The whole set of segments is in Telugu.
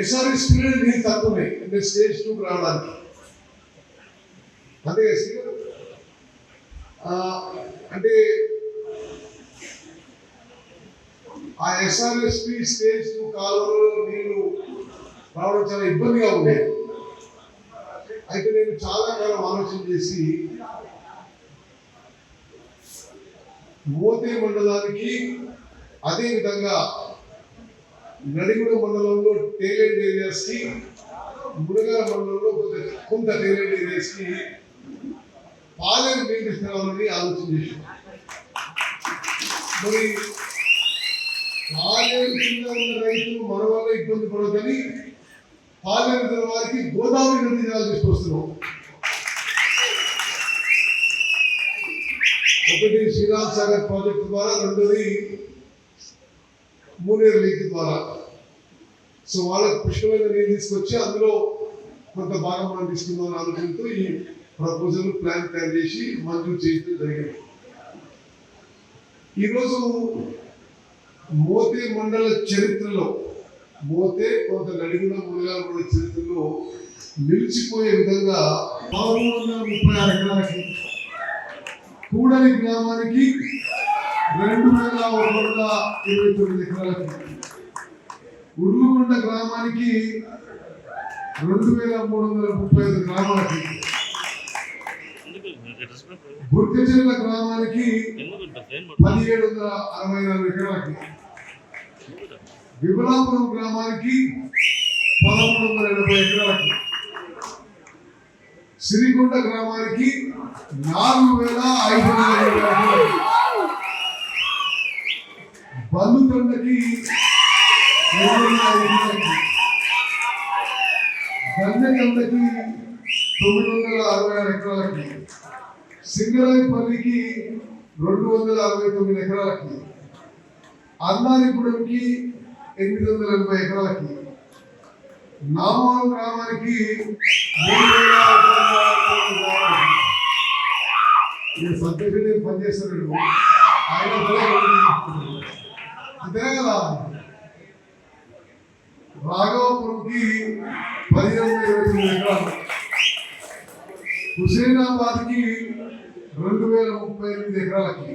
SRS నీళ్ళు తక్కువన్నాయి అంటే స్టేజ్ 2 రావడానికి. అంతే అంటే ఆ SRSP స్టేజ్ 2 కాలువలో నీళ్లు రావడం చాలా ఇబ్బందిగా ఉండేది. అయితే నేను చాలా కాలం ఆలోచన చేసి మోతే మండలానికి అదేవిధంగా నడిగుడ మండలంలో టేలెంట్ ఏరియాస్ కి, మునగల మండలంలో కొంత టేలెంట్ ఏరియాస్ కి పాలెం నీళ్ళు ఇస్తున్నామని ఆలోచన చేశాను. మరి పాలెం కింద ఉన్న రైతులు మన వల్ల ఇబ్బంది పడదని పాలెం వారికి గోదావరి నది జలాలు తీసుకొస్తున్నాం. ఒకటి శ్రీరామ్ సాగర్ ప్రాజెక్టు ద్వారా, రెండోది మూనేరు లీక్ ద్వారా. సో వాళ్ళకి పుష్కలమైన నీళ్ళు తీసుకొచ్చి అందులో కొంత భాగం మనం తీసుకుందామని ఆలోచనతో ఈ ప్రపోజల్ ప్లాన్ తయారు చేసి మంజూరు చేయడం జరిగింది. ఈరోజు మోతే మండల చరిత్రలో, మోతే కొంత నడిగుడ మునగాల మండల చరిత్రలో నిలిచిపోయే విధంగా 436 ఎకరాలకి, కూడలి గ్రామానికి 2129 ఎకరాలకి, ఉర్లుగొండ గ్రామానికి 2335 గ్రామాలకి, బుర్కచెర్ల గ్రామానికి 1764 ఎకరాలకి, విబలాపురం గ్రామానికి 1180 ఎకరాలకి, సిరికొండ గ్రామానికి 4500 ఎకరాలకి, బల్లుతండకి 705 ఎకరాలకి, గందెకండకి 966 ఎకరాలకి, సింగరాయపల్లికి 269 ఎకరాలకి, అన్నారిగూడెంకి 880 ఎకరాలకి, నామారం గ్రామానికి 3000 సంతోషం పనిచేస్తాడు ఆయన అంతే కదా. రాఘవపురంకి 1529 ఎకరాలు, హుసేనాబాద్కి 2038 ఎకరాలకి,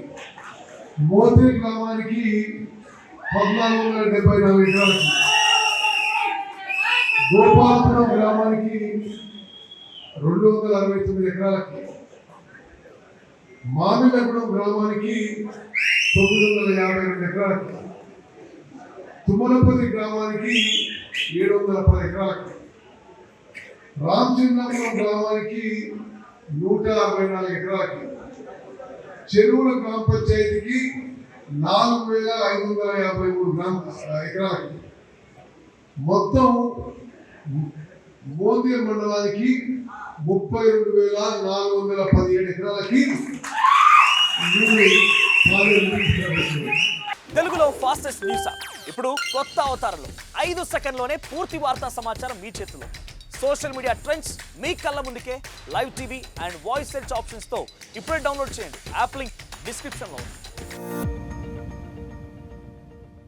మోతే గ్రామానికి 1474 ఎకరాలకి, గోపాలపురం గ్రామానికి 269 ఎకరాలకి, మామిళ్ళగూడెం గ్రామానికి 952 ఎకరాలకి, తుమ్మలపల్లి గ్రామానికి 710 ఎకరాలకి, రామచంద్రాపురం గ్రామానికి 164 ఎకరాలకి, చెరువుల గ్రామ పంచాయతీకి 4553 ఎకరాలకి, మొత్తం మోతే మండలానికి 32,417 ఎకరాలకి తెలుగులో ఫాస్టెస్ట్ న్యూస్ యాప్ ఇప్పుడు కొత్త అవతారంలో 5 సెకండ్లోనే పూర్తి వార్తా సమాచారం మీ చేతిలో. సోషల్ మీడియా ట్రెండ్స్ మీ కళ్ళ ముందుకే live TV and voice search ఆప్షన్స్తో ఇప్పుడే డౌన్లోడ్ చేయండి. యాప్ లింక్ డిస్క్రిప్షన్లో ఉంది.